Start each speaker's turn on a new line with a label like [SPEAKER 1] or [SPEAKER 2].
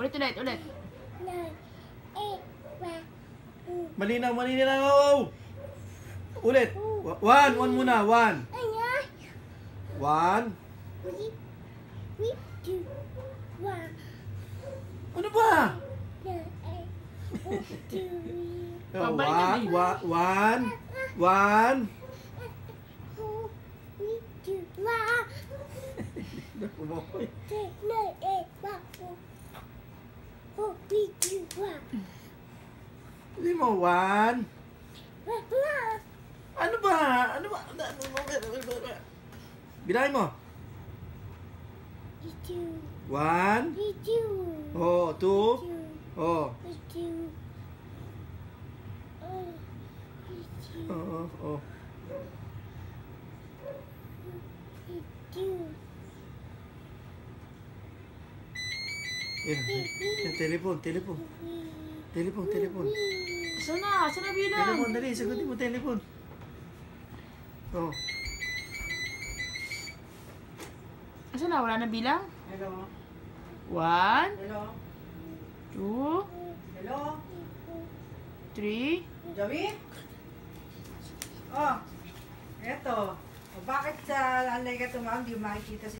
[SPEAKER 1] Ulit.
[SPEAKER 2] Malinaw, malinaw. Ulit. One muna, one. One. Ano ba? One. Hindi mo, one. Ano ba? Bilahin mo. One. Oh, two. Oh. Oh. Yan, telepon.
[SPEAKER 1] Sana bilang.
[SPEAKER 2] Telepon, dali, sagutin mo telepon. Oh.
[SPEAKER 1] Asa na? Wala na bilang?
[SPEAKER 3] Hello.
[SPEAKER 1] 1,
[SPEAKER 3] Hello.
[SPEAKER 1] 2,
[SPEAKER 3] Hello.
[SPEAKER 1] 3.
[SPEAKER 3] Joey? Oh. Eto. Bakit sa alay ka tumawag, di makikita si